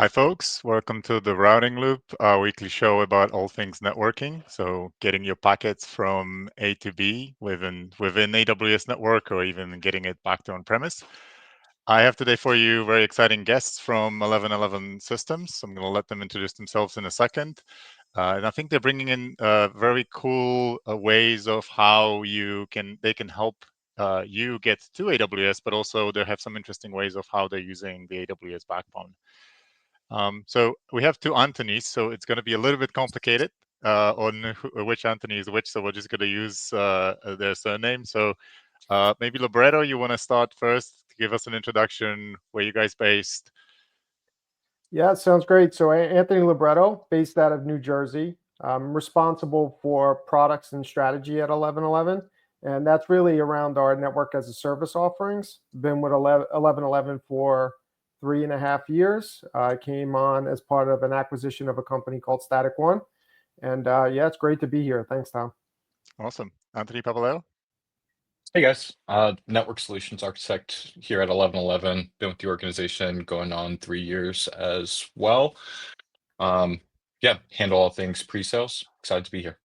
Hi, folks. Welcome to the Routing Loop, our weekly show about all things networking. So, getting your packets from A to B within AWS network, or even getting it back to on-premise. I have today for you very exciting guests from 1111 Systems. I'm going to let them introduce themselves in a second. And I think they're bringing in very cool ways of how they can help you get to AWS, but also they have some interesting ways of how they're using the AWS backbone. So we have two Anthonys, so it's going to be a little bit complicated on which Anthony is which. So we're just going to use their surname. So maybe Libretto, you want to start first? Give us an introduction. Where you guys based? Yeah, sounds great. So Anthony Libretto, based out of New Jersey, responsible for products and strategy at 1111. And that's really around our network as a service offerings. Been with 1111 for 3.5 years. I came on as part of an acquisition of a company called Static One. And yeah, it's great to be here. Thanks, Tom. Awesome. Anthony Papaleo? Hey guys, network solutions architect here at 1111. Been with the organization going on 3 years as well. Yeah, handle all things pre-sales. Excited to be here.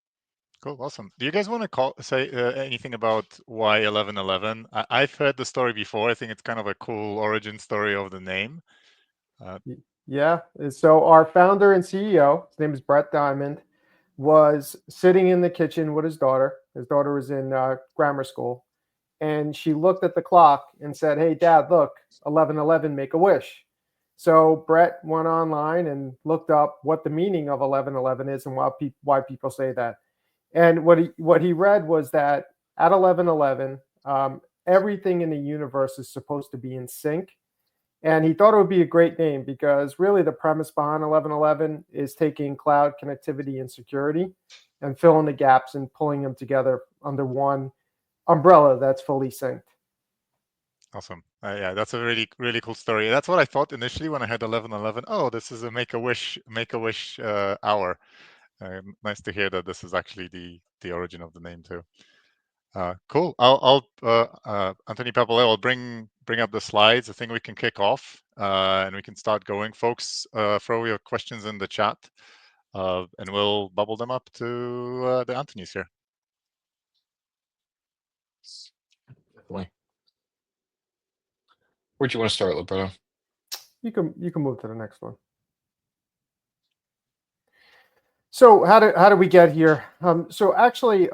Cool, awesome. Do you guys want to say anything about why 1111? I've heard the story before. I think it's kind of a cool origin story of the name. Yeah, so our founder and CEO, his name is Brett Diamond, was sitting in the kitchen with his daughter. His daughter was in grammar school. And she looked at the clock and said, "Hey, Dad, look, 1111, make a wish." So Brett went online and looked up what the meaning of 1111 is and why people say that. And what he read was that at 1111, everything in the universe is supposed to be in sync. And he thought it would be a great name because really the premise behind 1111 is taking cloud connectivity and security and filling the gaps and pulling them together under one umbrella that's fully synced. Awesome. Yeah, that's a really, really cool story. That's what I thought initially when I had 1111. Oh, this is a make a wish hour. Nice to hear that this is actually the origin of the name too. Cool. Anthony Papaleo, I'll bring up the slides. I think we can kick off and we can start going. Folks, throw your questions in the chat and we'll bubble them up to the Anthony's here. Definitely. Where'd you want to start, Libretto? You can move to the next one. So how did we get here? So actually,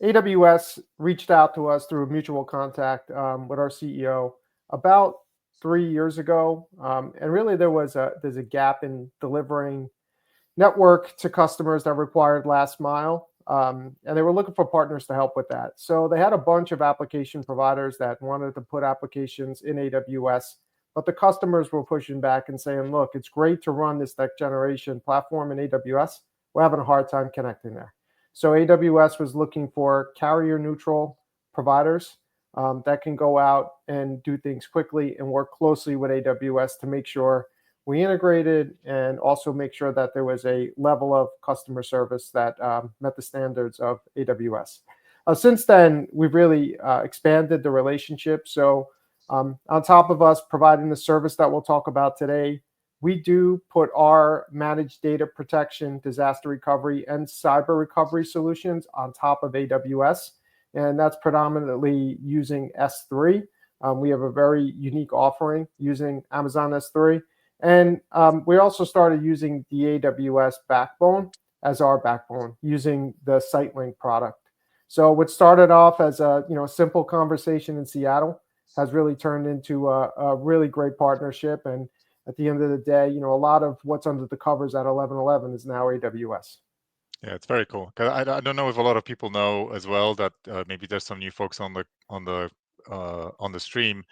AWS reached out to us through a mutual contact with our CEO about 3 years ago, and really there's a gap in delivering network to customers that required last mile, and they were looking for partners to help with that. So they had a bunch of application providers that wanted to put applications in AWS, but the customers were pushing back and saying, "Look, it's great to run this next generation platform in AWS. We're having a hard time connecting there." So AWS was looking for carrier neutral providers that can go out and do things quickly and work closely with AWS to make sure we integrated and also make sure that there was a level of customer service that met the standards of AWS. Since then, we've really expanded the relationship. So on top of us providing the service that we'll talk about today, we do put our managed data protection, disaster recovery, and cyber recovery solutions on top of AWS. And that's predominantly using S3. We have a very unique offering using Amazon S3. And we also started using the AWS backbone as our backbone, using the SiteLink product. So what started off as a simple conversation in Seattle has really turned into a really great partnership. And at the end of the day, a lot of what's under the covers at 1111 is now AWS. Yeah, it's very cool. 'Cause I don't know if a lot of people know as well that maybe there's some new folks on the stream,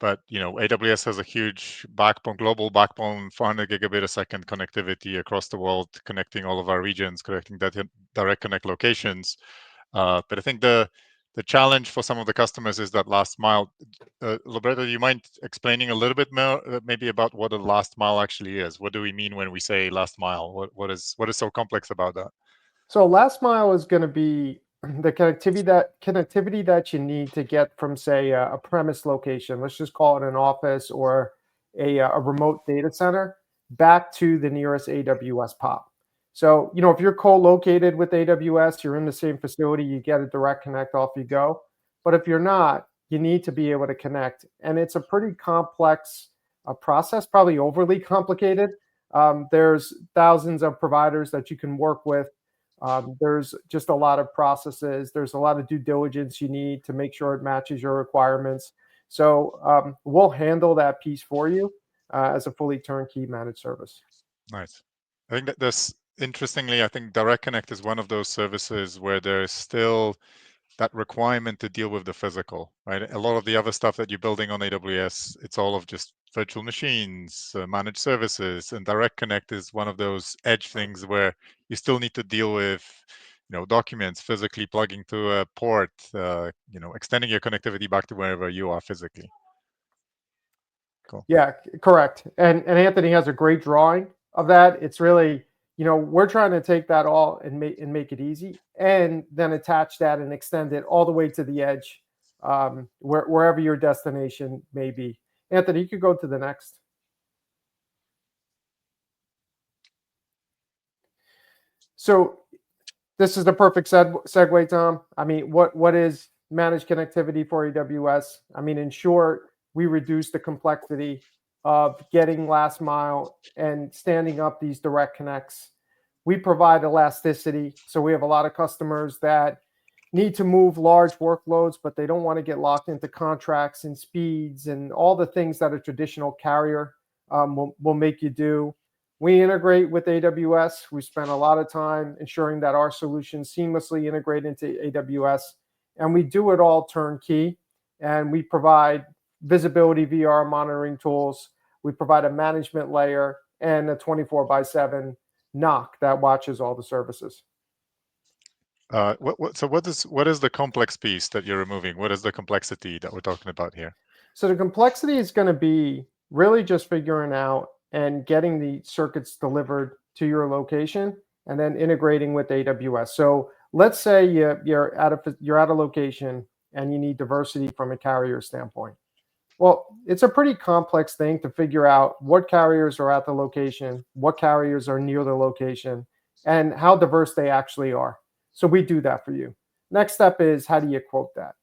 but AWS has a huge backbone, global backbone, 400 gigabit a second connectivity across the world, connecting all of our regions, connecting that direct connect locations. But I think the challenge for some of the customers is that last mile. Libretto, do you mind explaining a little bit more, maybe about what a last mile actually is? What do we mean when we say last mile? What is so complex about that? So last mile is going to be the connectivity that you need to get from, say, a premise location. Let's just call it an office or a remote data center back to the nearest AWS POP. So, if you're co-located with AWS, you're in the same facility, you get a direct connect, off you go. But if you're not, you need to be able to connect. And it's a pretty complex process, probably overly complicated. There's thousands of providers that you can work with. There's just a lot of processes. There's a lot of due diligence you need to make sure it matches your requirements. So we'll handle that piece for you as a fully turnkey managed service. Nice. I think that this, interestingly, I think Direct Connect is one of those services where there's still that requirement to deal with the physical, right? A lot of the other stuff that you're building on AWS, it's all of just virtual machines, managed services, and Direct Connect is one of those edge things where you still need to deal with, documents physically plugging to a port, extending your connectivity back to wherever you are physically. Cool. Yeah, correct. And Anthony has a great drawing of that. It's really, we're trying to take that all and make it easy, and then attach that and extend it all the way to the edge, wherever your destination may be. Anthony, you could go to the next. So this is the perfect segue, Tom. I mean, what is managed connectivity for AWS? I mean, in short, we reduce the complexity of getting last mile and standing up these direct connects. We provide elasticity. So we have a lot of customers that need to move large workloads, but they don't want to get locked into contracts and speeds and all the things that a traditional carrier will make you do. We integrate with AWS. We spend a lot of time ensuring that our solutions seamlessly integrate into AWS, and we do it all turnkey. And we provide visibility VR monitoring tools. We provide a management layer and a 24/7 NOC that watches all the services. What is the complex piece that you're removing? What is the complexity that we're talking about here? So the complexity is going to be really just figuring out and getting the circuits delivered to your location and then integrating with AWS. So let's say you're at a location and you need diversity from a carrier standpoint. Well, it's a pretty complex thing to figure out what carriers are at the location, what carriers are near the location, and how diverse they actually are. So we do that for you. Next step is, how do you quote that?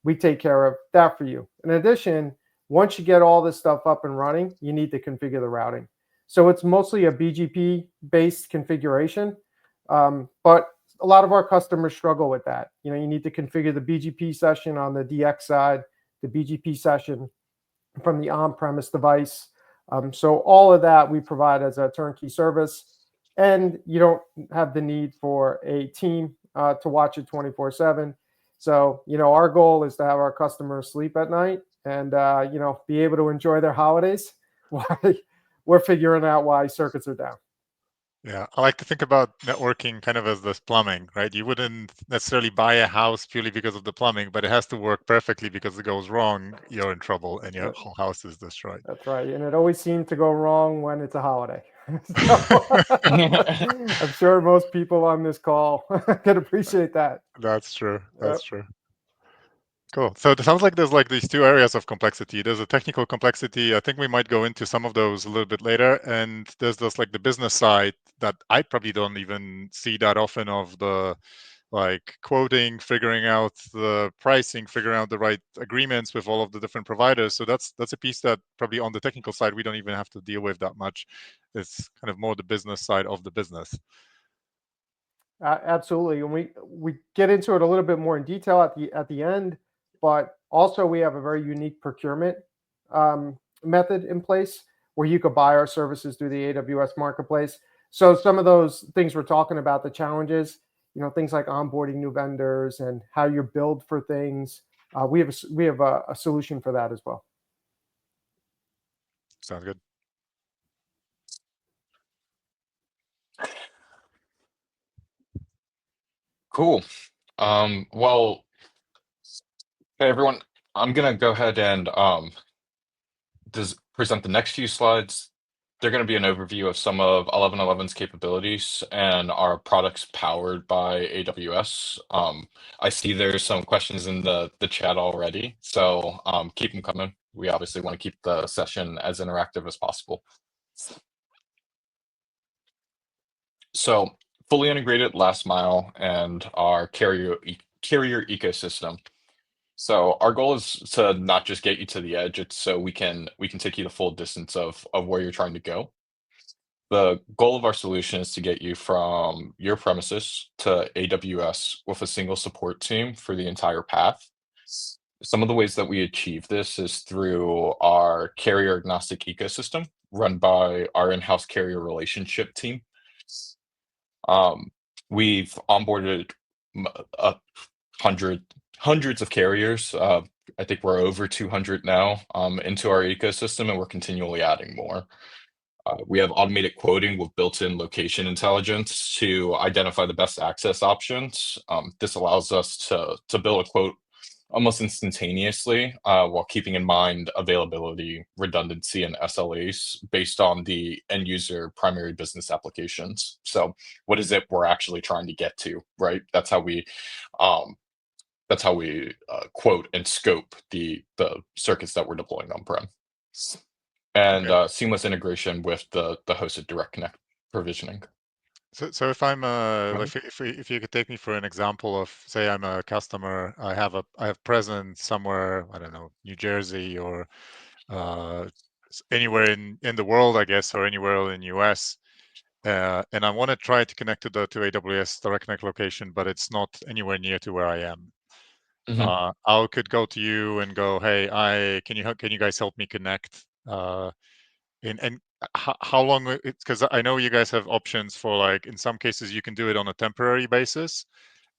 We take care of that for you. In addition, once you get all this stuff up and running, you need to configure the routing. So it's mostly a BGP-based configuration, but a lot of our customers struggle with that. You need to configure the BGP session on the DX side, the BGP session from the on-premise device. So all of that we provide as a turnkey service, and you don't have the need for a team to watch it 24/7. So, our goal is to have our customers sleep at night and, be able to enjoy their holidays while we're figuring out why circuits are down. Yeah, I like to think about networking kind of as this plumbing, right? You wouldn't necessarily buy a house purely because of the plumbing, but it has to work perfectly, because it goes wrong, you're in trouble and your whole house is destroyed. That's right. And it always seems to go wrong when it's a holiday. So, I'm sure most people on this call can appreciate that. That's true. That's true. Cool. So it sounds like there's like these two areas of complexity. There's a technical complexity. I think we might go into some of those a little bit later. And there's this like the business side that I probably don't even see that often, of the like quoting, figuring out the pricing, figuring out the right agreements with all of the different providers. So that's a piece that probably on the technical side we don't even have to deal with that much. It's kind of more the business side of the business. Absolutely, and we get into it a little bit more in detail at the end. But also, we have a very unique procurement method in place where you could buy our services through the AWS Marketplace. So some of those things we're talking about, the challenges, things like onboarding new vendors and how you build for things, we have a solution for that as well. Sounds good. Cool. Well, hey everyone, I'm gonna go ahead and present the next few slides. They're going to be an overview of some of 11.11's capabilities and our products powered by AWS. I see there's some questions in the chat already, so keep them coming. We obviously want to keep the session as interactive as possible. So fully integrated last mile and our carrier ecosystem. So our goal is to not just get you to the edge, it's so we can take you the full distance of where you're trying to go. The goal of our solution is to get you from your premises to AWS with a single support team for the entire path. Some of the ways that we achieve this is through our carrier agnostic ecosystem run by our in-house carrier relationship team. Um, we've onboarded m- a hundred hundreds of carriers. I think we're over 200 now into our ecosystem, and we're continually adding more. We have automated quoting with built-in location intelligence to identify the best access options. This allows us to build a quote almost instantaneously while keeping in mind availability, redundancy, and SLAs based on the end user primary business applications. So, what is it we're actually trying to get to, right? Um, quote and scope the circuits that we're deploying on-prem. And Okay. seamless integration with the hosted Direct Connect provisioning. So if I'm Right. like if you could take me for an example of, say I'm a customer, I have presence somewhere, I don't know, New Jersey or uh, anywhere in the world, I guess, or anywhere in US, and I want to try to connect to the to AWS Direct Connect location, but it's not anywhere near to where I am. Mhm. I could go to you and go, hey, can you guys help me connect? And how long it's because I know you guys have options for, like, in some cases you can do it on a temporary basis,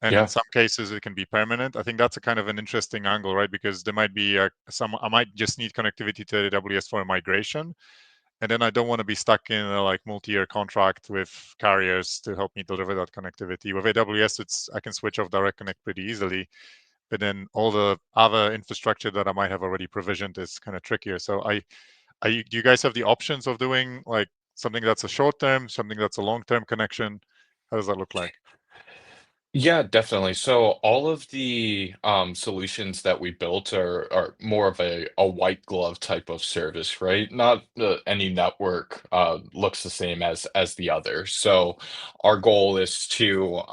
and in Yeah. some cases it can be permanent. I think that's a kind of an interesting angle, right? Because there might be some I might just need connectivity to AWS for a migration, and then I don't want to be stuck in a like multi-year contract with carriers to help me deliver that connectivity. With AWS, it's I can switch off Direct Connect pretty easily, but then all the other infrastructure that I might have already provisioned is kind of trickier. So do you guys have the options of doing like something that's a short term, something that's a long term connection? How does that look like? Yeah, definitely. So all of the solutions that we built are more of a white glove type of service, right? Not any network looks the same as the other. So our goal is to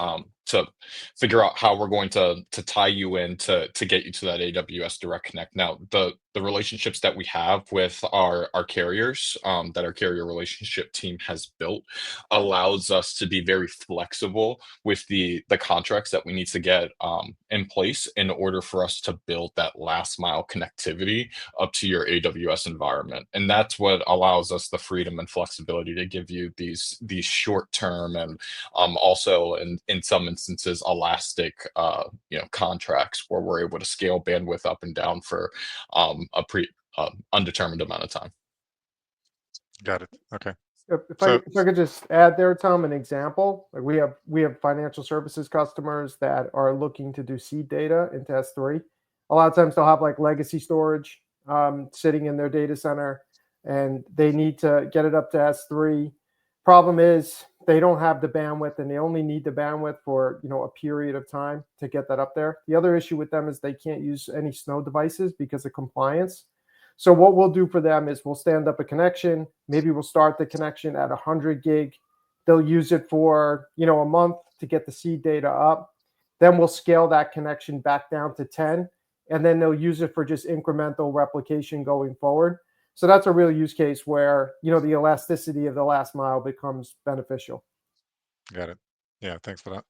figure out how we're going to tie you in to get you to that AWS Direct Connect. Now, the relationships that we have with our carriers that our carrier relationship team has built allows us to be very flexible with the contracts that we need to get in place in order for us to build that last mile connectivity up to your AWS environment. And that's what allows us the freedom and flexibility to give you these short term and also in some instances elastic contracts where we're able to scale bandwidth up and down for a pre undetermined amount of time. Got it. Okay. So If I could just add there, Tom, an example. Like we have financial services customers that are looking to do seed data into S3. A lot of times they'll have like legacy storage sitting in their data center, and they need to get it up to S3. Problem is they don't have the bandwidth, and they only need the bandwidth for a period of time to get that up there. The other issue with them is they can't use any Snow devices because of compliance. So what we'll do for them is we'll stand up a connection. Maybe we'll start the connection at 100 gig. They'll use it for a month to get the seed data up. Then we'll scale that connection back down to 10, and then they'll use it for just incremental replication going forward. So that's a real use case where the elasticity of the last mile becomes beneficial. got it. Yeah, thanks for that.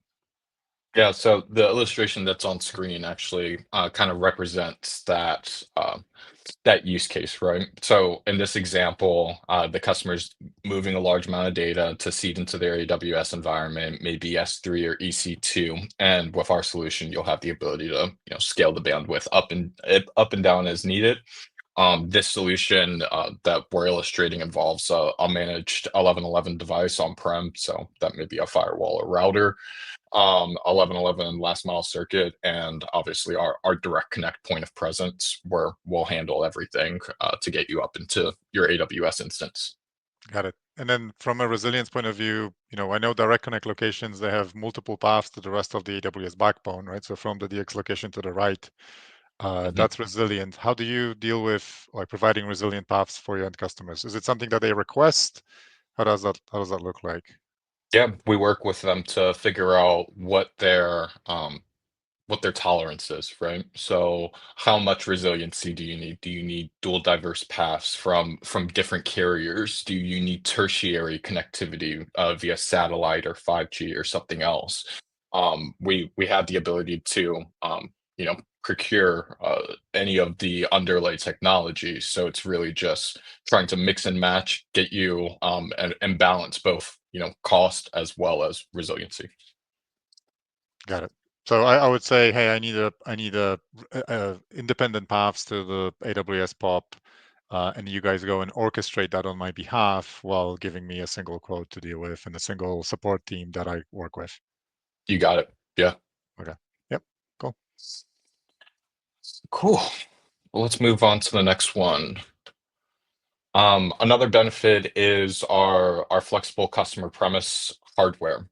Yeah, so the illustration that's on screen actually kind of represents that use case, right? So in this example, the customer's moving a large amount of data to seed into their AWS environment, maybe S3 or EC2, and with our solution, you'll have the ability to scale the bandwidth up and down as needed. This solution that we're illustrating involves a managed 1111 device on-prem, so that may be a firewall or router, 1111 last mile circuit, and obviously our direct connect point of presence where we'll handle everything to get you up into your AWS instance. Got it. And then from a resilience point of view, I know direct connect locations, they have multiple paths to the rest of the AWS backbone, right? So from the DX location to the right, Mhm. that's resilient. How do you deal with like providing resilient paths for your end customers? Is it something that they request? How does that look like? Yeah, we work with them to figure out what their tolerance is, right? So how much resiliency do you need? Do you need dual diverse paths from different carriers? Do you need tertiary connectivity via satellite or 5G or something else? We have the ability to procure any of the underlay technology. So it's really just trying to mix and match, get you and balance both cost as well as resiliency. Got it. So I would say, hey, I need independent paths to the AWS POP, and you guys go and orchestrate that on my behalf while giving me a single quote to deal with and a single support team that I work with. You got it. Yeah. Okay. Yep. Cool. Cool. Well, let's move on to the next one. Another benefit is our flexible customer premise hardware.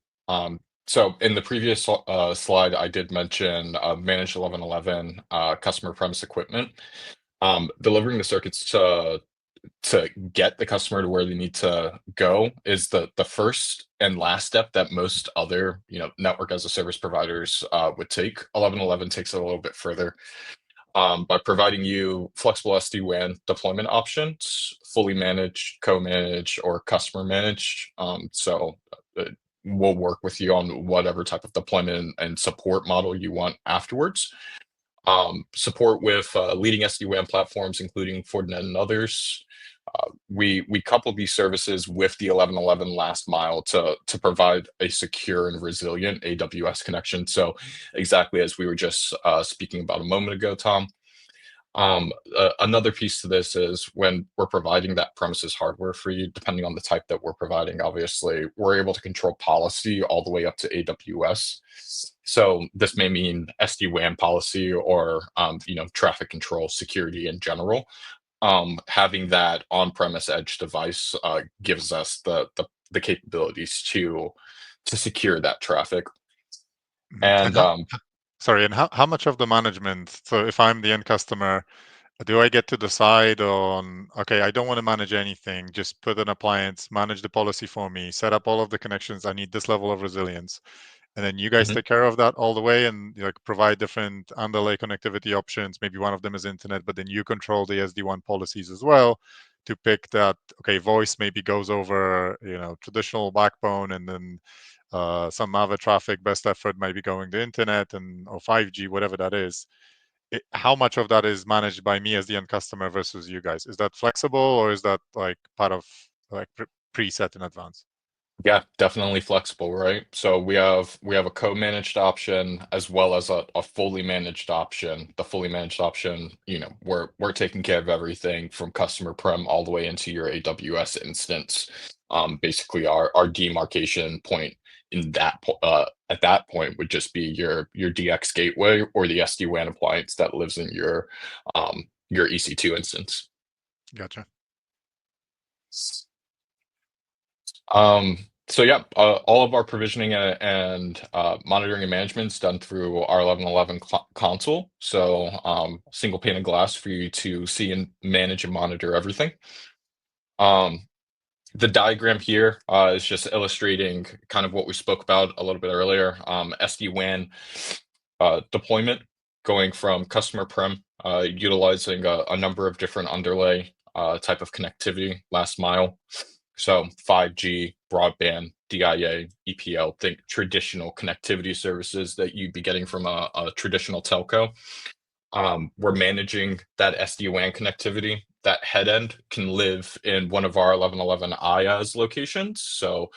So in the previous slide, I did mention managed 1111 customer premise equipment. Delivering the circuits to get the customer to where they need to go is the first and last step that most other network as a service providers would take. 1111 takes it a little bit further by providing you flexible SD-WAN deployment options, fully managed, co-managed, or customer managed. Uh, we'll work with you on whatever type of deployment and support model you want afterwards. Support with leading SD-WAN platforms, including Fortinet and others. We couple these services with the 1111 last mile to provide a secure and resilient AWS connection. So exactly as we were just speaking about a moment ago, Tom. Another piece to this is when we're providing that premises hardware for you, depending on the type that we're providing, obviously, we're able to control policy all the way up to AWS. So this may mean SD-WAN policy or traffic control security in general. Having that on-premise edge device gives us the capabilities to secure that traffic. And And sorry, and how much of the management? So if I'm the end customer, do I get to decide on, okay, I don't want to manage anything, just put an appliance, manage the policy for me, set up all of the connections. I need this level of resilience. And then you guys Mhm. take care of that all the way and like provide different underlay connectivity options. Maybe one of them is internet, but then you control the SD-WAN policies as well to pick that, okay, voice maybe goes over, traditional backbone, and then some other traffic, best effort might be going to internet and or 5G, whatever that is. How much of that is managed by me as the end customer versus you guys? Is that flexible or is that like part of like preset in advance? Yeah, definitely flexible, right? So we have a co-managed option as well as a fully managed option. The fully managed option, we're taking care of everything from customer prem all the way into your AWS instance. Basically, our demarcation point at that point would just be your DX gateway or the SD-WAN appliance that lives in your EC2 instance. Gotcha. So yeah, all of our provisioning and monitoring and management is done through our 1111 console. So single pane of glass for you to see and manage and monitor everything. Um, the diagram here is just illustrating kind of what we spoke about a little bit earlier. SD-WAN deployment going from customer prem, utilizing a number of different underlay type of connectivity, last mile. So 5G, broadband, DIA, EPL, think traditional connectivity services that you'd be getting from a traditional telco. We're managing that SD-WAN connectivity. That head end can live in one of our 1111 IaaS locations. So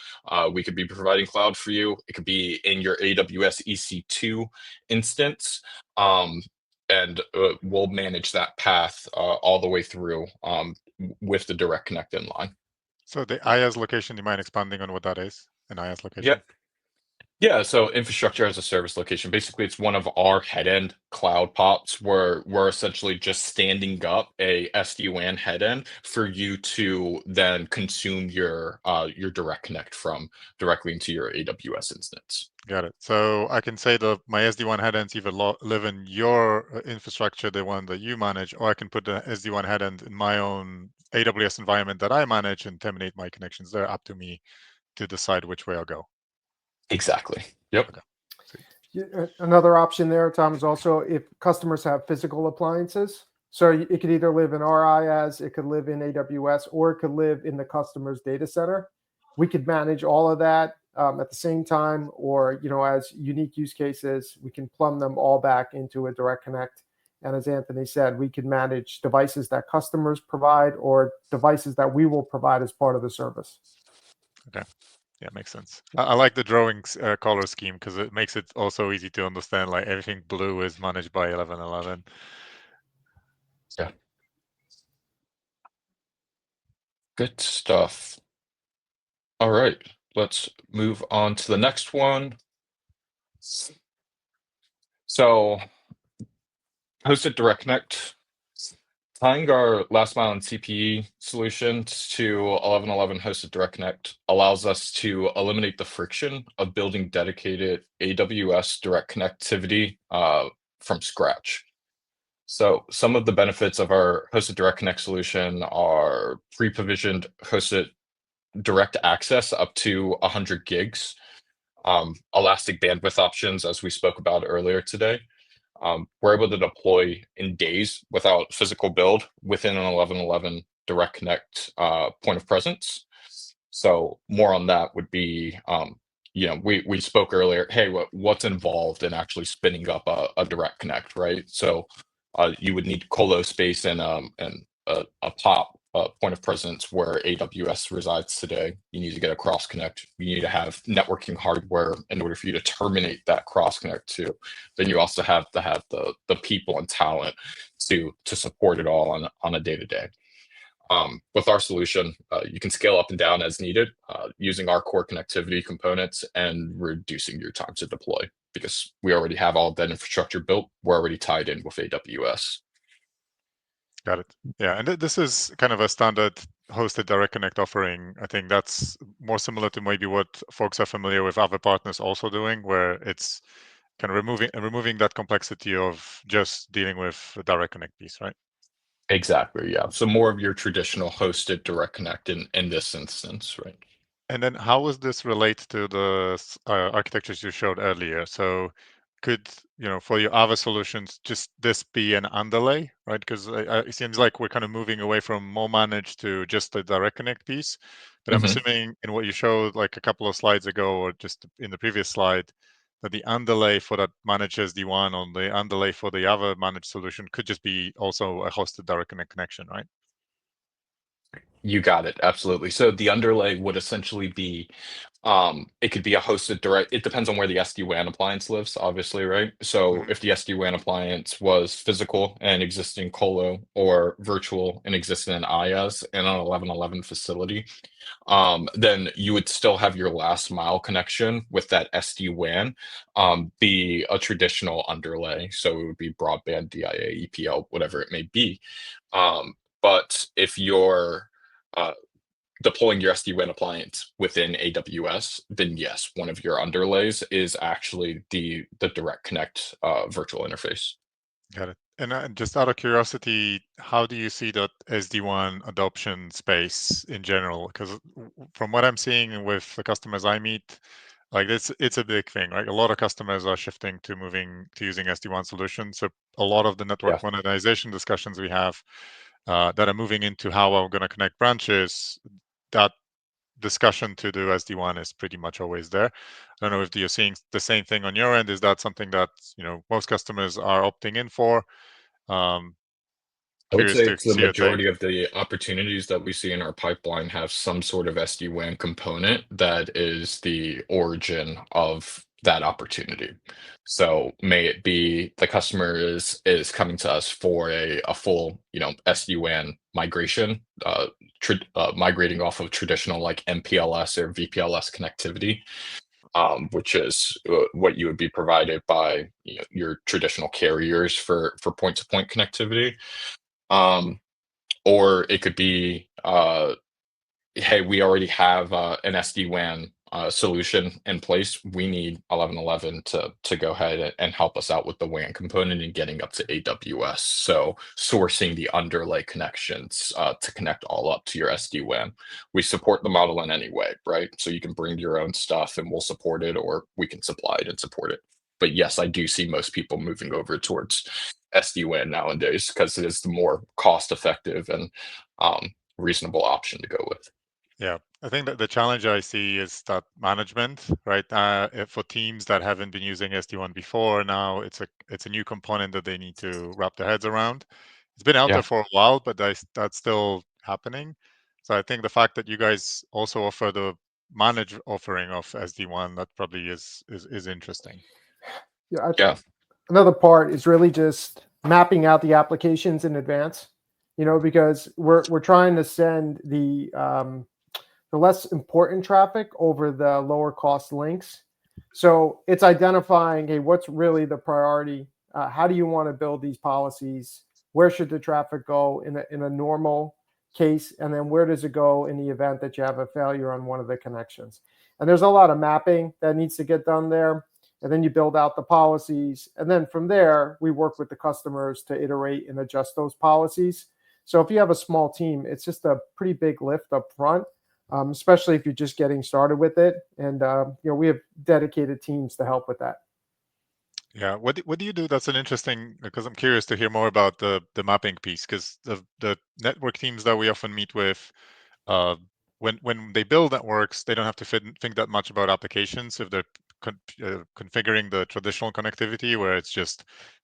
we could be providing cloud for you. It could be in your AWS EC2 instance. And we'll manage that path all the way through with the Direct Connect inline. So the IaaS location, do you mind expanding on what that is? An IaaS Yeah. location? Yeah, so infrastructure as a service location. Basically, it's one of our head-end cloud pops where we're essentially just standing up a SD-WAN head-end for you to then consume your direct connect from directly into your AWS instance. Got it. So I can say that my SD-WAN headends either live in your infrastructure, the one that you manage, or I can put the SD-WAN headend in my own AWS environment that I manage and terminate my connections there, up to me to decide which way I'll go. Exactly. Yep. Okay. Another option there, Tom, is also if customers have physical appliances. So it could either live in our IaaS, it could live in AWS, or it could live in the customer's data center. We could manage all of that at the same time, or as unique use cases, we can plumb them all back into a Direct Connect. And as Anthony said, we can manage devices that customers provide or devices that we will provide as part of the service. Okay. Yeah, makes sense. I like the drawing color scheme because it makes it also easy to understand. Like everything blue is managed by 1111. Yeah. Good stuff. All right, let's move on to the next one. So, hosted Direct Connect. Tying our last mile and CPE solutions to 1111 hosted Direct Connect allows us to eliminate the friction of building dedicated AWS Direct Connectivity from scratch. So some of the benefits of our hosted Direct Connect solution are pre-provisioned hosted direct access up to 100 gigs, elastic bandwidth options, as we spoke about earlier today. We're able to deploy in days without physical build within an 1111 Direct Connect point of presence. So more on that would be, we spoke earlier, hey, what's involved in actually spinning up a Direct Connect, right? So you would need colo space and a POP point of presence where AWS resides today. You need to get a cross connect. You need to have networking hardware in order for you to terminate that cross connect too. Then you also have to have the people and talent to support it all on a day to day. With our solution, you can scale up and down as needed using our core connectivity components and reducing your time to deploy because we already have all that infrastructure built. We're already tied in with AWS. Got it. Yeah, and this is kind of a standard hosted Direct Connect offering. I think that's more similar to maybe what folks are familiar with other partners also doing, where it's kind of removing that complexity of just dealing with the Direct Connect piece, right? Exactly, yeah. So more of your traditional hosted Direct Connect in this instance, right? And then how does this relate to the architectures you showed earlier? So could, for your other solutions, just this be an underlay, right? Because it seems like we're kind of moving away from more managed to just the Direct Connect piece. But I'm assuming in what you showed like a couple of slides ago, or just in the previous slide, that the underlay for that managed SD-WAN on the underlay for the other managed solution could just be also a hosted Direct Connect connection, right? You got it. Absolutely. So the underlay would essentially be, it could be a hosted direct. It depends on where the SD-WAN appliance lives, obviously, right? So if the SD-WAN appliance was physical and existing colo or virtual and existing in IaaS in an 1111 facility, then you would still have your last mile connection with that SD-WAN be a traditional underlay. So it would be broadband, DIA, EPL, whatever it may be. But if you're deploying your SD-WAN appliance within AWS, then yes, one of your underlays is actually the Direct Connect virtual interface. Got it. And just out of curiosity, how do you see that SD-WAN adoption space in general? Because from what I'm seeing with the customers I meet, like it's a big thing, right? A lot of customers are shifting to moving to using SD-WAN solutions. So a lot of the network Yeah. modernization discussions we have that are moving into how I'm going to connect branches, that discussion to do SD-WAN is pretty much always there. I don't know if you're seeing the same thing on your end. Is that something that most customers are opting in for? I would Curious say to it's the see your take. majority of the opportunities that we see in our pipeline have some sort of SD-WAN component that is the origin of that opportunity. So may it be the customer is coming to us for a full, SD-WAN migration, migrating off of traditional like MPLS or VPLS connectivity, which is what you would be provided by your traditional carriers for point-to-point connectivity. Or it could be, hey, we already have an SD-WAN solution in place, we need 1111 to go ahead and help us out with the WAN component and getting up to AWS. So sourcing the underlay connections to connect all up to your SD-WAN. We support the model in any way, right? So you can bring your own stuff and we'll support it, or we can supply it and support it. But yes, I do see most people moving over towards SD-WAN nowadays because it is the more cost-effective and reasonable option to go with. Yeah, I think that the challenge I see is that management, right? For teams that haven't been using SD-WAN before, now it's a new component that they need to wrap their heads around. It's been out there Yeah. for a while, but that's still happening. So I think the fact that you guys also offer the managed offering of SD-WAN, that probably is interesting. Yeah, Yeah. another part is really just mapping out the applications in advance, because we're trying to send the less important traffic over the lower cost links. So it's identifying, hey, what's really the priority? How do you want to build these policies? Where should the traffic go in a normal case? And then where does it go in the event that you have a failure on one of the connections? And there's a lot of mapping that needs to get done there. And then you build out the policies. And then from there, we work with the customers to iterate and adjust those policies. So if you have a small team, it's just a pretty big lift up front. Especially if you're just getting started with it. And we have dedicated teams to help with that. Yeah, what do you do? That's an interesting, because I'm curious to hear more about the mapping piece, because the network teams that we often meet with, uh, when they build networks, they don't have to think that much about applications if they're configuring the traditional connectivity where it's just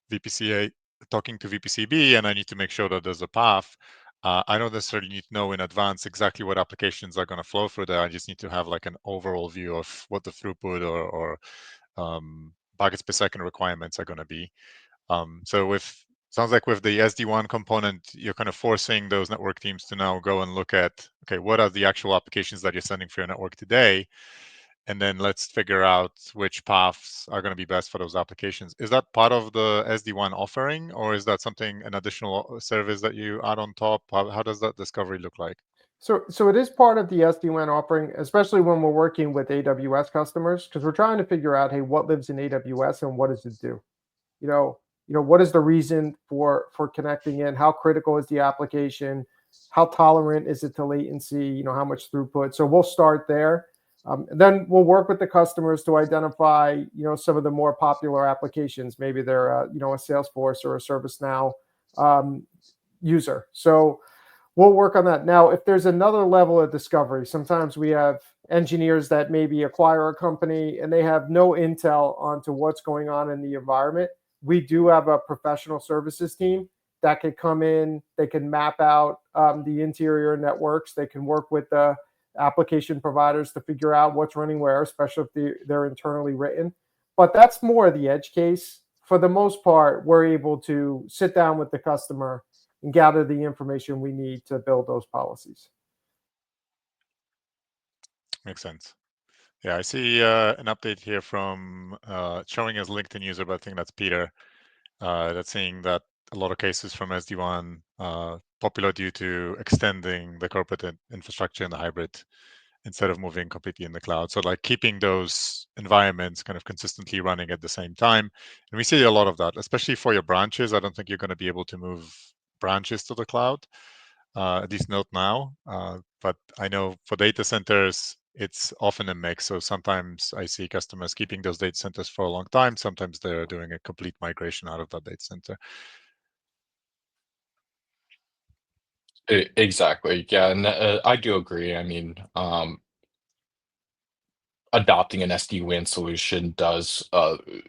VPCA talking to VPCB, and I need to make sure that there's a path. I don't necessarily need to know in advance exactly what applications are going to flow through there. I just need to have like an overall view of what the throughput or packets per second requirements are going to be. So sounds like with the SD-WAN component, you're kind of forcing those network teams to now go and look at, okay, what are the actual applications that you're sending for your network today? And then let's figure out which paths are going to be best for those applications. Is that part of the SD-WAN offering, or is that an additional service that you add on top? How does that discovery look like? So it is part of the SD-WAN offering, especially when we're working with AWS customers, because we're trying to figure out, hey, what lives in AWS and what does it do? What is the reason for connecting in? How critical is the application? How tolerant is it to latency? How much throughput? So we'll start there. Then we'll work with the customers to identify, some of the more popular applications. Maybe they're, a Salesforce or a ServiceNow user. So we'll work on that. Now, if there's another level of discovery, sometimes we have engineers that maybe acquire a company and they have no intel onto what's going on in the environment. We do have a professional services team that could come in. They can map out the interior networks. They can work with the application providers to figure out what's running where, especially if they're internally written. But that's more the edge case. For the most part, we're able to sit down with the customer and gather the information we need to build those policies. Makes sense. Yeah, I see an update here from showing as LinkedIn user, but I think that's Peter. That's saying that a lot of cases from SD-WAN popular due to extending the corporate infrastructure in the hybrid instead of moving completely in the cloud. So like keeping those environments kind of consistently running at the same time. And we see a lot of that, especially for your branches. I don't think you're going to be able to move branches to the cloud, at least not now. But I know for data centers, it's often a mix. So sometimes I see customers keeping those data centers for a long time. Sometimes they're doing a complete migration out of that data center. Exactly. Yeah, and I do agree. I mean, adopting an SD-WAN solution does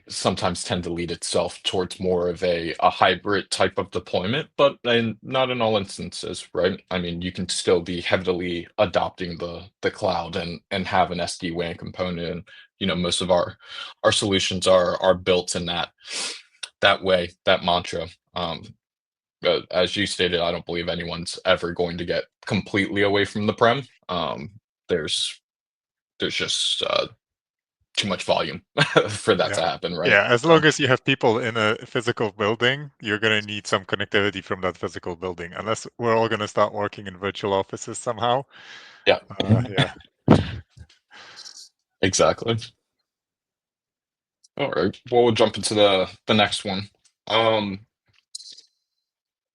sometimes tend to lead itself towards more of a hybrid type of deployment, but not in all instances, right? I mean, you can still be heavily adopting the cloud and have an SD-WAN component. And, most of our solutions are built in that way, that mantra. As you stated, I don't believe anyone's ever going to get completely away from the prem. There's just too much volume for that to Yeah. happen, right? Yeah, as So, long as you have people in a physical building, you're going to need some connectivity from that physical building, unless we're all going to start working in virtual offices somehow. yeah. Yeah. Exactly. All right. Well, we'll jump into the next one. Um,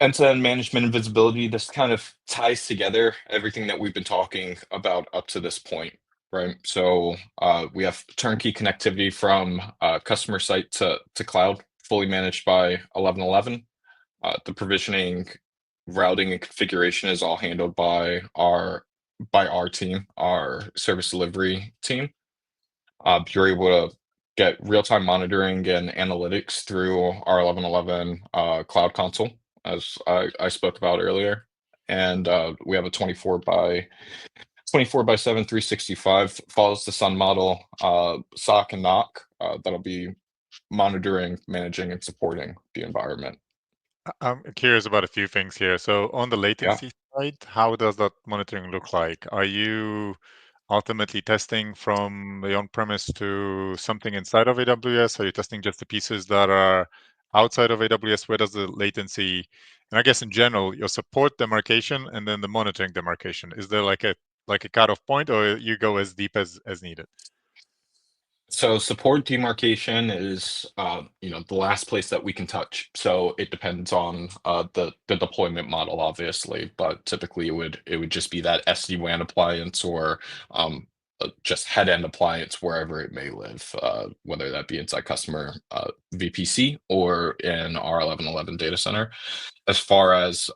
End-to-end management and visibility. This kind of ties together everything that we've been talking about up to this point, right? So we have turnkey connectivity from customer site to cloud, fully managed by 1111. The provisioning, routing, and configuration is all handled by our team, our service delivery team. You're able to get real-time monitoring and analytics through our 1111 Cloud Console, as I spoke about earlier. And we have a 24 by 7, 365, follows the Sun model, SOC and NOC, that'll be monitoring, managing, and supporting the environment. I'm curious about a few things here. So on the Yeah. latency side, how does that monitoring look like? Are you ultimately testing from the on-premise to something inside of AWS? Are you testing just the pieces that are outside of AWS? Where does the latency, and I guess in general, your support demarcation and then the monitoring demarcation, is there like a cutoff point, or you go as deep as needed? So support demarcation is, the last place that we can touch. So it depends on the deployment model, obviously, but typically it would just be that SD-WAN appliance or just head-end appliance wherever it may live, whether that be inside customer VPC or in our 1111 data center. As far as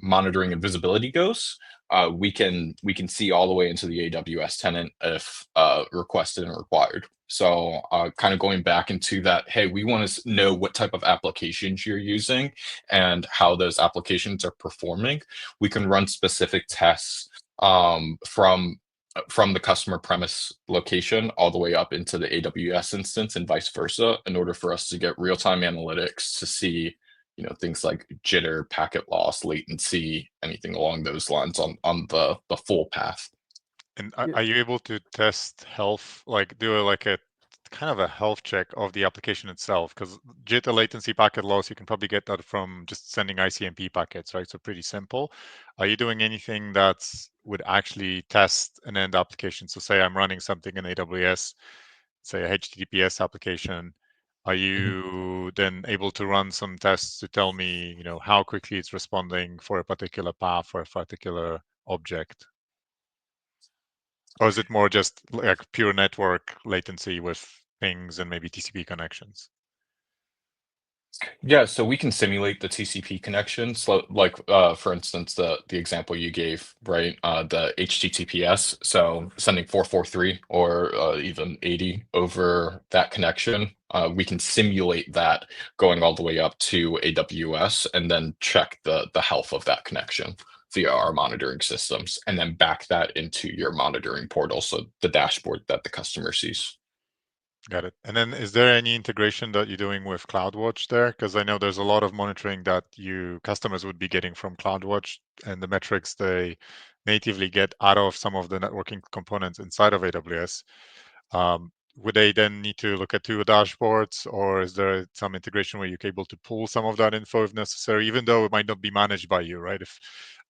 monitoring and visibility goes, we can see all the way into the AWS tenant if requested and required. So kind of going back into that, hey, we want to know what type of applications you're using and how those applications are performing. We can run specific tests from the customer premise location all the way up into the AWS instance and vice versa in order for us to get real-time analytics to see things like jitter, packet loss, latency, anything along those lines on the full path. And Yeah, are you able to test health, like do like a kind of a health check of the application itself? Because jitter, latency, packet loss, you can probably get that from just sending ICMP packets, right? So pretty simple. Are you doing anything that's would actually test an end application? So say I'm running something in AWS, say a HTTPS application. Are Mhm. you then able to run some tests to tell me, how quickly it's responding for a particular path for a particular object? Or is it more just like pure network latency with pings and maybe TCP connections? Yeah, so we can simulate the TCP connections, like for instance, the example you gave, right? The HTTPS, so sending 443 or even 80 over that connection. We can simulate that going all the way up to AWS and then check the health of that connection via our monitoring systems, and then back that into your monitoring portal, so the dashboard that the customer sees. Got it. And then is there any integration that you're doing with CloudWatch there? Because I know there's a lot of monitoring that you customers would be getting from CloudWatch and the metrics they natively get out of some of the networking components inside of AWS. Would they then need to look at two dashboards, or is there some integration where you're able to pull some of that info if necessary, even though it might not be managed by you, right? If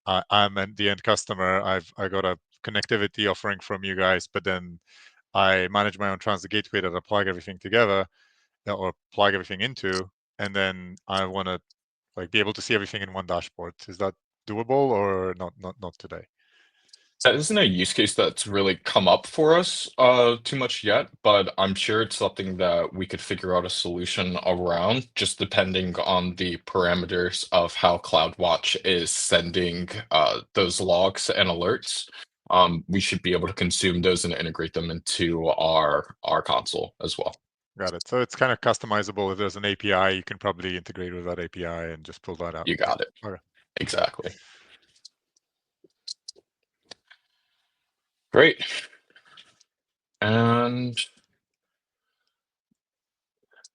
I'm the end customer, I got a connectivity offering from you guys, but then I manage my own transit gateway that I plug everything together or plug everything into, and then I want to like be able to see everything in one dashboard. Is that doable or not today? That isn't a use case that's really come up for us too much yet, but I'm sure it's something that we could figure out a solution around, just depending on the parameters of how CloudWatch is sending those logs and alerts. We should be able to consume those and integrate them into our console as well. Got it. So it's kind of customizable. If there's an API, you can probably integrate with that API and just pull that out. You Got got it. it. Okay. Exactly. Great. And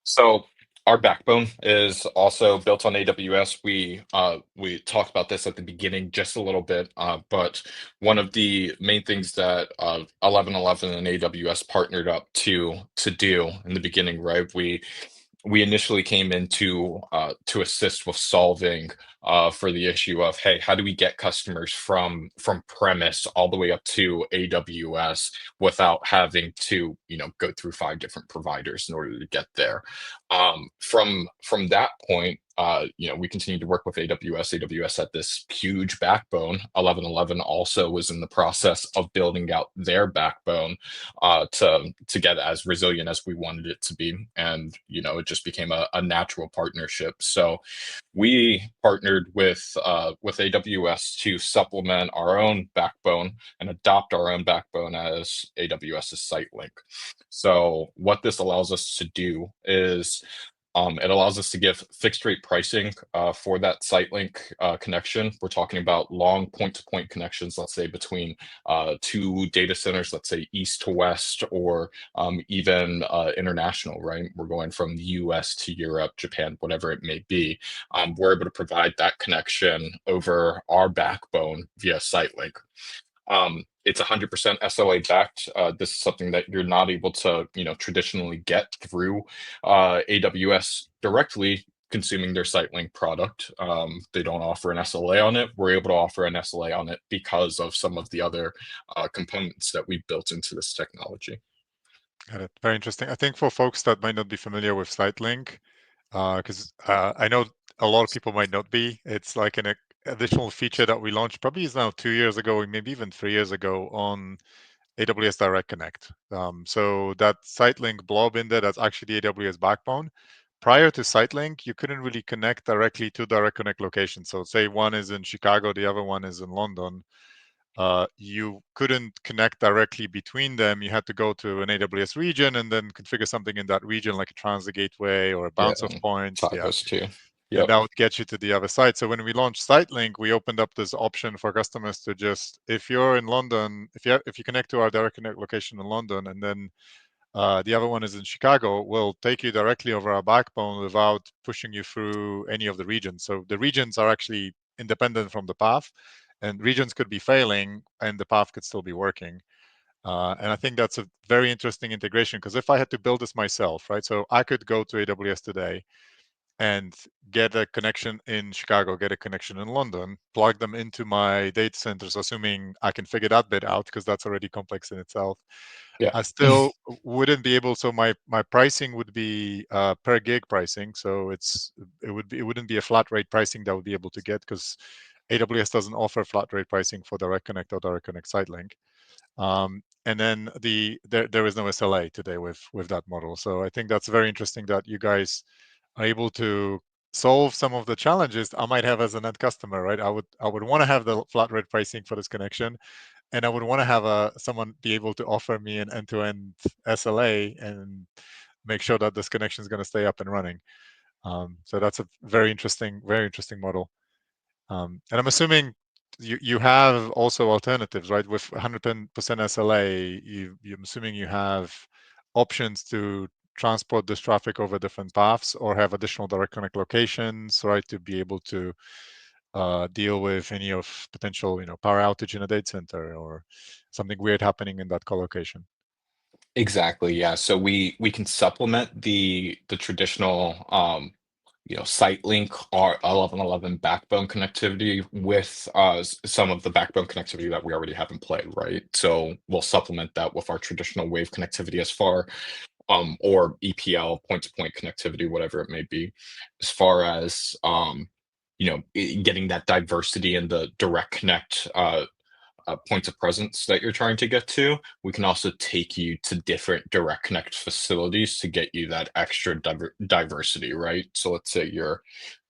so our backbone is also built on AWS. We talked about this at the beginning just a little bit, but one of the main things that 1111 and AWS partnered up to do in the beginning, right? we initially came in to assist with solving for the issue of, hey, how do we get customers from premise all the way up to AWS without having to go through 5 different providers in order to get there. From that point, we continue to work with AWS. AWS had this huge backbone. 1111 also was in the process of building out their backbone to get as resilient as we wanted it to be, and it just became a natural partnership. So we partnered with AWS to supplement our own backbone and adopt our own backbone as AWS's SiteLink. So what this allows us to do is it allows us to give fixed rate pricing for that SiteLink connection. We're talking about long point-to-point connections, let's say between 2 data centers, let's say east to west, or even international, right? We're going from the US to Europe, Japan, whatever it may be. We're able to provide that connection over our backbone via SiteLink. It's 100% SLA-backed. This is something that you're not able to, traditionally get through AWS directly consuming their SiteLink product. They don't offer an SLA on it. We're able to offer an SLA on it because of some of the other components that we built into this technology. Got it. Very interesting. I think for folks that might not be familiar with SiteLink, because I know a lot of people might not be, it's like an additional feature that we launched probably is now 2 years ago, or maybe even 3 years ago on AWS Direct Connect. So that SiteLink blob in there, that's actually the AWS backbone. Prior to SiteLink, you couldn't really connect directly to Direct Connect locations. So say one is in Chicago, the other one is in London. You couldn't connect directly between them. You had to go to an AWS region and then configure something in that region, like a transit gateway or a bounce off point. Yeah. Typos too. And that would get you to the other side. So when we launched SiteLink, we opened up this option for customers to just, if you're in London, if you connect to our Direct Connect location in London, and then the other one is in Chicago, we'll take you directly over our backbone without pushing you through any of the regions. So the regions are actually independent from the path, and regions could be failing and the path could still be working. And I think that's a very interesting integration, because if I had to build this myself, right? So I could go to AWS today and get a connection in Chicago, get a connection in London, plug them into my data centers, assuming I can figure that bit out, because that's already complex in itself. Yeah. I still wouldn't be able. So my pricing would be per gig pricing. So it wouldn't be a flat rate pricing that would be able to get, because AWS doesn't offer flat rate pricing for Direct Connect or Direct Connect SiteLink. And then there is no SLA today with that model. So I think that's very interesting that you guys are able to solve some of the challenges I might have as an end customer, right? I would want to have the flat rate pricing for this connection, and I would want to have someone be able to offer me an end-to-end SLA and make sure that this connection is going to stay up and running. So that's a very interesting model. And I'm assuming you have also alternatives, right? With 110% SLA, I'm assuming you have options to transport this traffic over different paths, or have additional direct connect locations, right, to be able to deal with any of potential, power outage in a data center or something weird happening in that co-location. Exactly. Yeah. So we can supplement the traditional SiteLink or 1111 backbone connectivity with some of the backbone connectivity that we already have in play, right? So we'll supplement that with our traditional wave connectivity as far or EPL point-to-point connectivity, whatever it may be, as far as getting that diversity in the direct connect points of presence that you're trying to get to. We can also take you to different direct connect facilities to get you that extra diversity, right? So let's say you're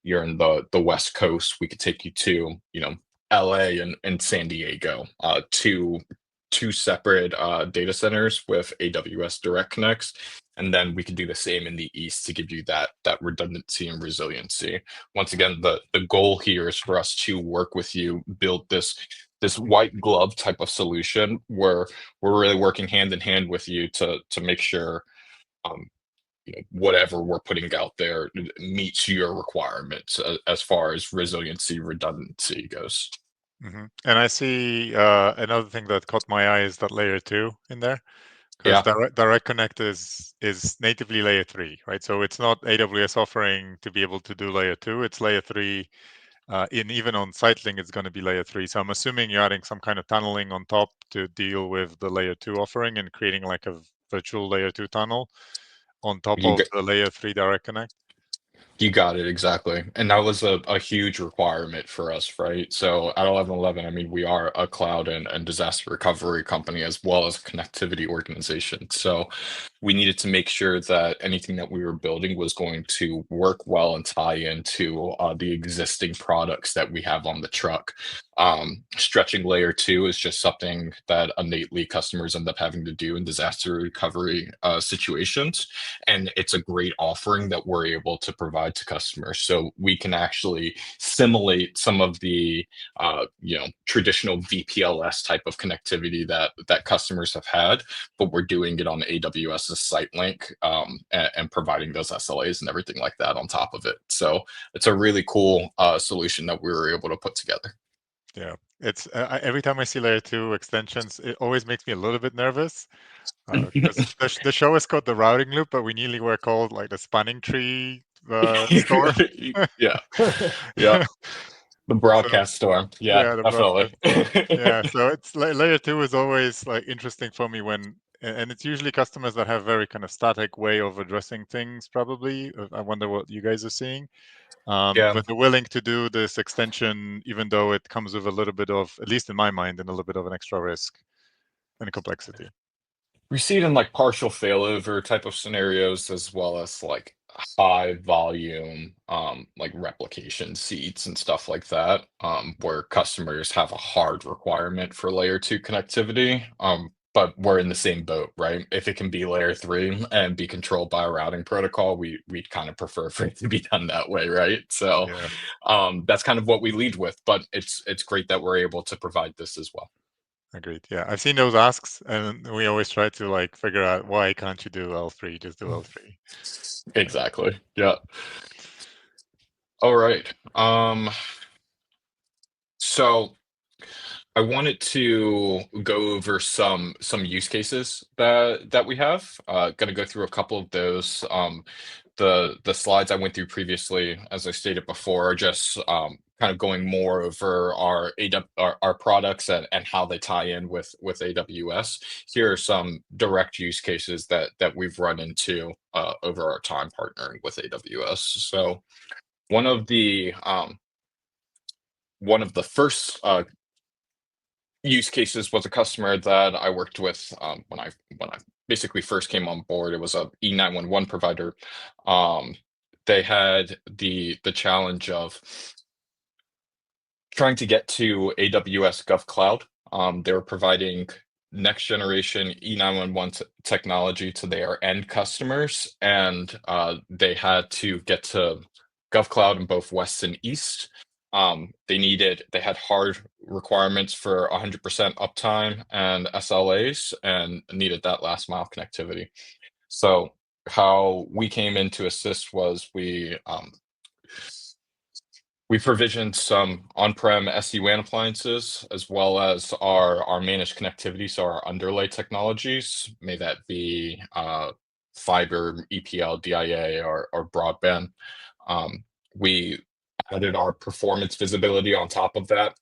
in the West Coast, we could take you to LA and San Diego, two separate data centers with AWS Direct Connects, and then we could do the same in the East to give you that redundancy and resiliency. Once again, the goal here is for us to work with you, build this white glove type of solution where we're really working hand in hand with you to make sure whatever we're putting out there meets your requirements as far as resiliency, redundancy goes. And I see another thing that caught my eye is that layer 2 in there. Because Direct Connect is natively layer 3, right? So it's not AWS offering to be able to do layer 2. It's layer 3. Even on SiteLink, it's going to be layer 3. So I'm assuming you're adding some kind of tunneling on top to deal with the layer 2 offering and creating like a virtual layer 2 tunnel on top of the layer 3 Direct Connect. You got it, exactly. And that was a huge requirement for us, right? So at 1111, I mean, we are a cloud and disaster recovery company as well as a connectivity organization. So we needed to make sure that anything that we were building was going to work well and tie into the existing products that we have on the truck. Stretching layer 2 is just something that innately customers end up having to do in disaster recovery situations. And it's a great offering that we're able to provide to customers. So we can actually simulate some of the traditional VPLS type of connectivity that customers have had, but we're doing it on AWS's SiteLink and providing those SLAs and everything like that on top of it. So it's a really cool solution that we were able to put together. Yeah, it's every time I see layer 2 extensions, it always makes me a little bit nervous. Because the show is called the routing loop, but we nearly were called like the spanning tree storm. Yeah, yeah. The So broadcast storm. Yeah, yeah, the definitely. broadcast storm. Yeah, so it's layer 2 is always like interesting for me and it's usually customers that have very kind of static way of addressing things. Probably, I wonder what you guys are seeing. Yeah. But they're willing to do this extension, even though it comes with a little bit of, at least in my mind, and a little bit of an extra risk and complexity. We see it in like partial failover type of scenarios as well as like high volume like replication seats and stuff like that, where customers have a hard requirement for layer 2 connectivity. But we're in the same boat, right? If it can be layer 3 and be controlled by a routing protocol, we'd kind of prefer for it to be done that way, right? So Yeah. that's kind of what we lead with, but it's great that we're able to provide this as well. Agreed. Yeah, I've seen those asks, and we always try to like figure out why can't you do L3? Just do L3. Exactly. Yeah. All right. So I wanted to go over some use cases that we have. Going to go through a couple of those. The slides I went through previously, as I stated before, are just kind of going more over our products and how they tie in with AWS. Here are some direct use cases that we've run into over our time partnering with AWS. So one of the first use cases was a customer that I worked with when I basically first came on board. It was a E911 provider. They had the challenge of trying to get to AWS GovCloud. They were providing next generation E911 technology to their end customers, and they had to get to GovCloud in both West and East. They had hard requirements for 100% uptime and SLAs and needed that last mile connectivity. So how we came in to assist was we provisioned some on-prem SD-WAN appliances as well as our managed connectivity, so our underlay technologies, may that be fiber, EPL, DIA, or broadband. We added our performance visibility on top of that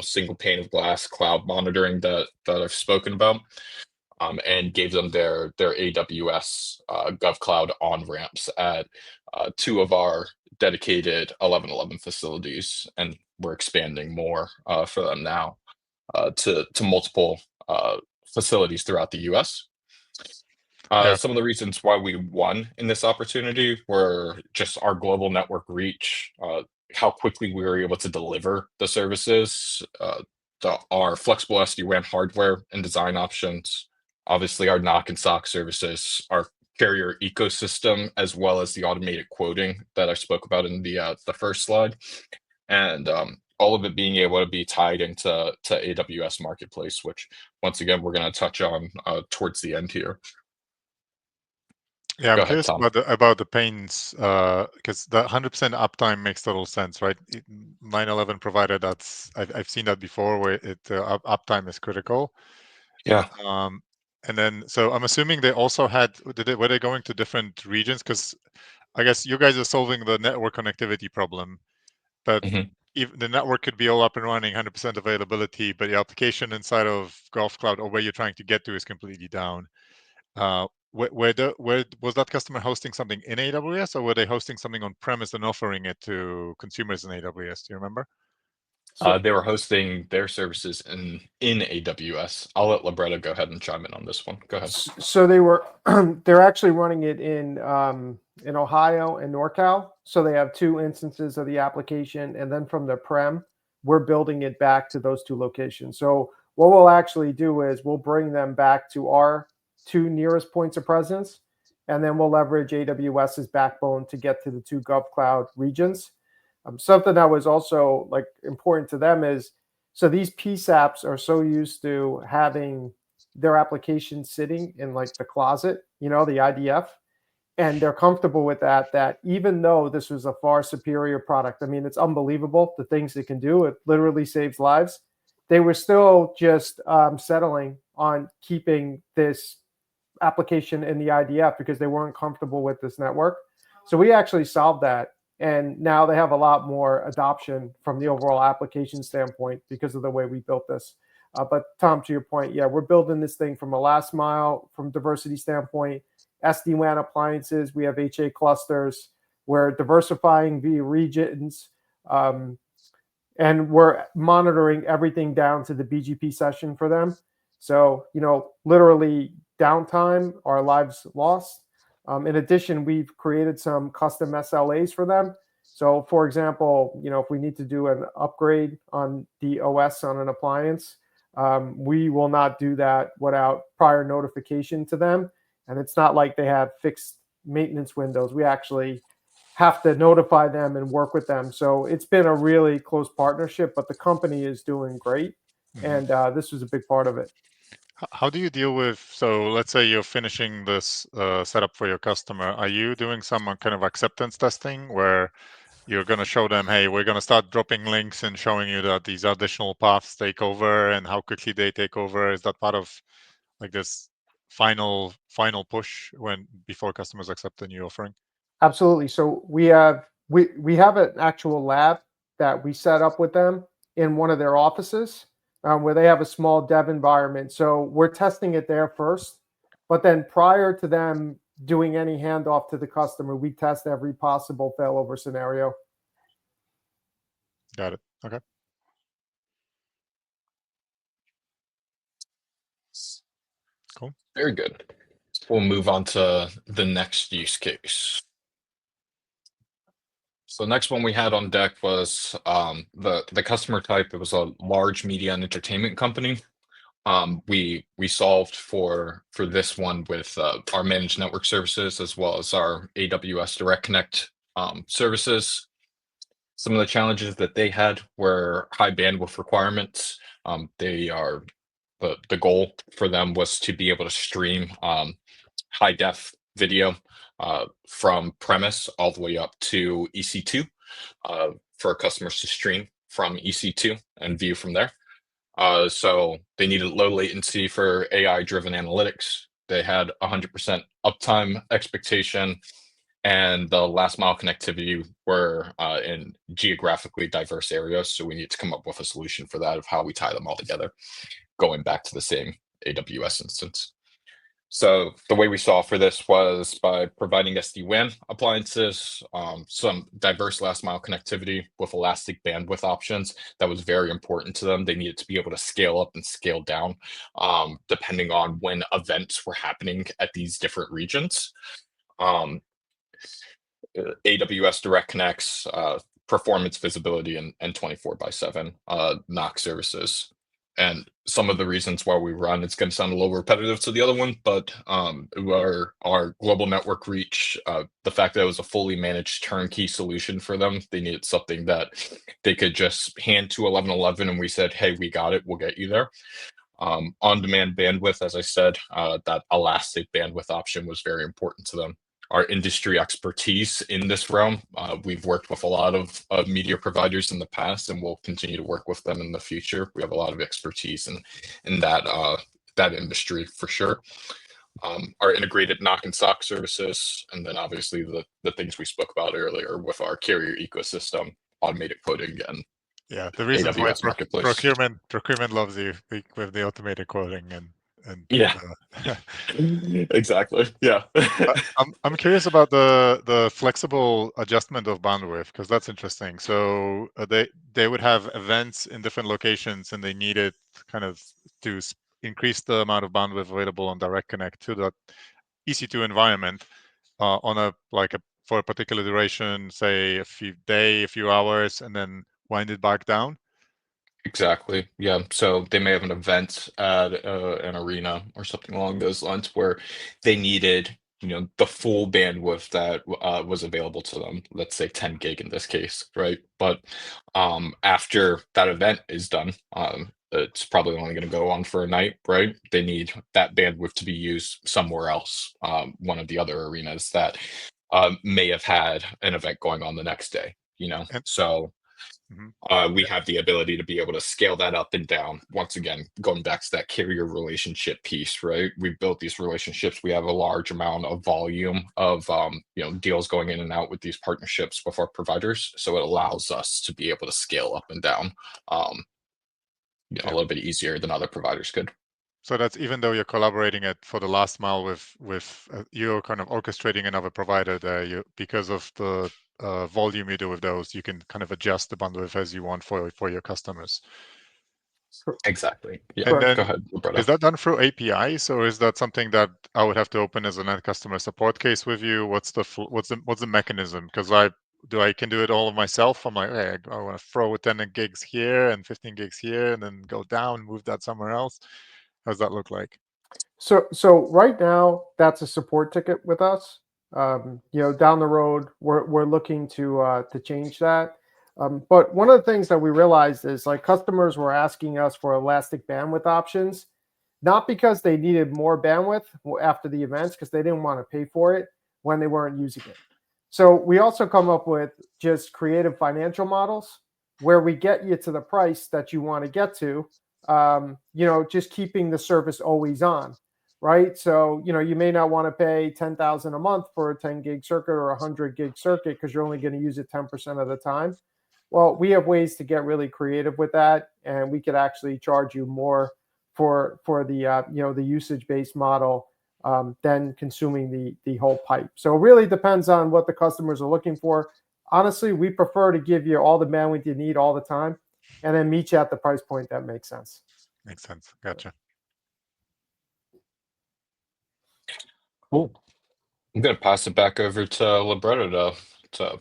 single pane of glass cloud monitoring that I've spoken about, and gave them their AWS GovCloud on-ramps at two of our dedicated 1111 facilities, and we're expanding more for them now to multiple facilities throughout the US. Yeah. Some of the reasons why we won in this opportunity were just our global network reach, how quickly we were able to deliver the services, our flexible SD-WAN hardware and design options, obviously our knock and sock services, our carrier ecosystem, as well as the automated quoting that I spoke about in the first slide, and all of it being able to be tied into AWS Marketplace, which once again we're going to touch on towards the end here. Yeah, I'm Go ahead, curious Tom. about the pains, because the 100% uptime makes total sense, right? 911 provider, I've seen that before, where uptime is critical. Yeah. And then, so I'm assuming they also had, were they going to different regions? Because I guess you guys are solving the network connectivity problem, but if the network could be all up and running, 100% availability, but the application inside of Golf Cloud or where you're trying to get to is completely down. Where was that customer hosting something in AWS, or were they hosting something on premise and offering it to consumers in AWS? Do you remember? They were hosting their services in AWS. I'll let Libretta go ahead and chime in on this one. Go ahead. So they were they're actually running it in Ohio and NorCal. So they have 2 instances of the application, and then from the prem, we're building it back to those 2 locations. So what we'll actually do is we'll bring them back to our 2 nearest points of presence, and then we'll leverage AWS's backbone to get to the 2 GovCloud regions. Something that was also like important to them is, so these PSAPs are so used to having their application sitting in like the closet, the IDF, and they're comfortable with that even though this was a far superior product, I mean, it's unbelievable the things it can do. It literally saves lives. They were still just settling on keeping this application in the IDF because they weren't comfortable with this network. So we actually solved that. And now they have a lot more adoption from the overall application standpoint because of the way we built this. But Tom, to your point, yeah, we're building this thing from a last mile, from diversity standpoint, SD-WAN appliances. We have HA clusters. We're diversifying via regions. And we're monitoring everything down to the BGP session for them. So, literally downtime, our lives lost. In addition, we've created some custom SLAs for them. So, for example, if we need to do an upgrade on the OS on an appliance, we will not do that without prior notification to them. And it's not like they have fixed maintenance windows. We actually have to notify them and work with them. So it's been a really close partnership, but the company is doing great. And this was a big part of it. How do you deal with, so let's say you're finishing this setup for your customer. Are you doing some kind of acceptance testing where you're going to show them, hey, we're going to start dropping links and showing you that these additional paths take over and how quickly they take over? Is that part of like this final push before customers accept the new offering? Absolutely. So we have an actual lab that we set up with them in one of their offices where they have a small dev environment. So we're testing it there first, but then prior to them doing any handoff to the customer, we test every possible failover scenario. Got it. Okay. Cool. Very good. We'll move on to the next use case. So the next one we had on deck was the customer type. It was a large media and entertainment company. We solved for this one with our managed network services as well as our AWS Direct Connect services. Some of the challenges that they had were high bandwidth requirements. The goal for them was to be able to stream high def video from premise all the way up to EC2 for customers to stream from EC2 and view from there. So they needed low latency for AI-driven analytics. They had 100% uptime expectation, and the last mile connectivity were in geographically diverse areas. So we need to come up with a solution for that of how we tie them all together, going back to the same AWS instance. So the way we solved for this was by providing SD-WAN appliances, some diverse last mile connectivity with elastic bandwidth options. That was very important to them. They needed to be able to scale up and scale down depending on when events were happening at these different regions. AWS Direct Connects, performance visibility, and 24/7 NOC services. And some of the reasons why we run, it's going to sound a little repetitive to the other one, but our global network reach, the fact that it was a fully managed turnkey solution for them, they needed something that they could just hand to 1111 and we said, hey, we got it, we'll get you there. On-demand bandwidth, as I said, that elastic bandwidth option was very important to them. Our industry expertise in this realm. We've worked with a lot of media providers in the past, and we'll continue to work with them in the future. We have a lot of expertise in that that industry for sure. Our integrated knock and sock services, and then obviously the things we spoke about earlier with our carrier ecosystem, automated quoting, and Yeah, the reasons why AWS Marketplace. procurement loves you with the automated quoting and Yeah, exactly. Yeah. I'm curious about the flexible adjustment of bandwidth because that's interesting. So they would have events in different locations and they needed kind of to increase the amount of bandwidth available on Direct Connect to that EC2 environment on a for a particular duration, say a few hours, and then wind it back down. Exactly. Yeah. So they may have an event at an arena or something along those lines where they needed, the full bandwidth that was available to them. Let's say 10 gig in this case, right? But after that event is done, it's probably only going to go on for a night, right? They need that bandwidth to be used somewhere else. One of the other arenas that may have had an event going on the next day. And, So mhm. we have the ability to be able to scale that up and down. Once again, going back to that carrier relationship piece, right? We've built these relationships. We have a large amount of volume of deals going in and out with these partnerships with our providers. So it allows us to be able to scale up and down a little bit easier than other providers could. So that's even though you're collaborating for the last mile with you're kind of orchestrating another provider there. Because of the volume you do with those, you can kind of adjust the bandwidth as you want for your customers. Exactly. Yeah. And Go then ahead, Roberto. is that done through APIs or is that something that I would have to open as an end customer support case with you? What's the mechanism? Because I can do it all of myself. I'm like, hey, I want to throw 10 gigs here and 15 gigs here, and then go down, move that somewhere else. How does that look like? So right now, that's a support ticket with us. Down the road, we're looking to change that. But one of the things that we realized is like customers were asking us for elastic bandwidth options, not because they needed more bandwidth after the events, because they didn't want to pay for it when they weren't using it. So we also come up with just creative financial models where we get you to the price that you want to get to, just keeping the service always on. Right. So, you may not want to pay 10,000 a month for a 10 gig circuit or a 100 gig circuit because you're only going to use it 10% of the time. Well, we have ways to get really creative with that, and we could actually charge you more for the usage based model than consuming the whole pipe. So it really depends on what the customers are looking for. Honestly, we prefer to give you all the bandwidth you need all the time, and then meet you at the price point that makes sense. Makes sense. Gotcha. Cool. I'm going to pass it back over to Libretto to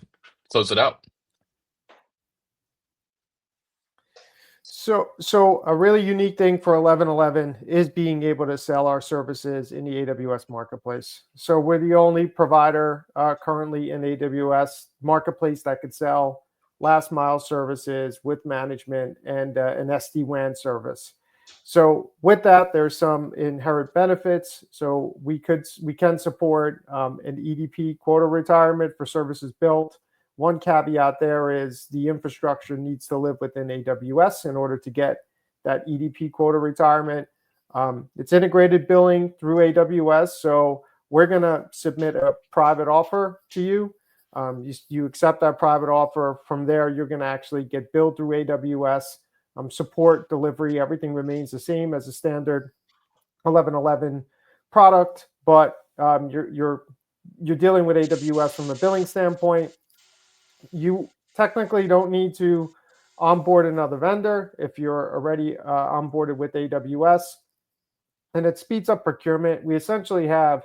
close it out. So a really unique thing for 1111 is being able to sell our services in the AWS Marketplace. So we're the only provider currently in AWS Marketplace that could sell last mile services with management and an SD-WAN service. So with that, there's some inherent benefits. So we can support an EDP quota retirement for services built. One caveat there is the infrastructure needs to live within AWS in order to get that EDP quota retirement. It's integrated billing through AWS. So we're going to submit a private offer to you. You accept that private offer. From there, you're going to actually get billed through AWS. Support, delivery, everything remains the same as a standard 1111 product, but you're dealing with AWS from a billing standpoint. You technically don't need to onboard another vendor if you're already onboarded with AWS, and it speeds up procurement. We essentially have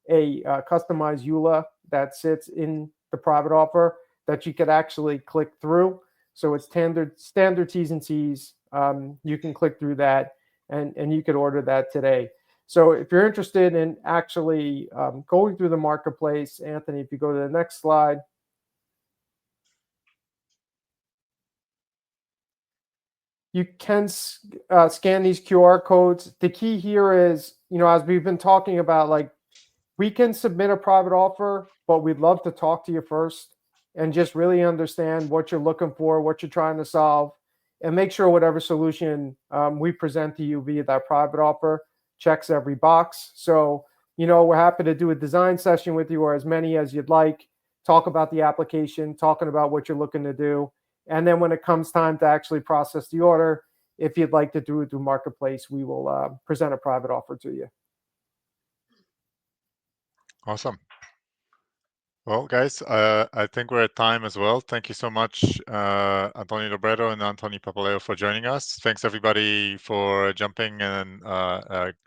a customized EULA that sits in the private offer that you could actually click through. So it's standard T's and C's. You can click through that, and you could order that today. So if you're interested in actually going through the marketplace, Anthony, if you go to the next slide. You can scan these QR codes. The key here is, as we've been talking about, like we can submit a private offer, but we'd love to talk to you first and just really understand what you're looking for, what you're trying to solve, and make sure whatever solution we present to you via that private offer checks every box. So, we're happy to do a design session with you, or as many as you'd like, talk about the application, talking about what you're looking to do. And then when it comes time to actually process the order, if you'd like to do it through Marketplace, we will present a private offer to you. Awesome. Well, guys, I think we're at time as well. Thank you so much, Antonio Dobredo and Anthony Papaleo, for joining us. Thanks, everybody, for jumping and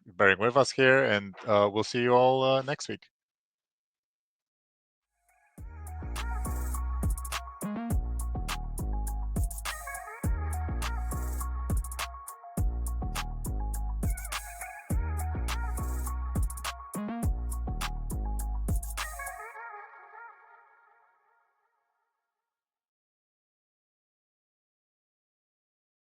bearing with us here. And we'll see you all next week.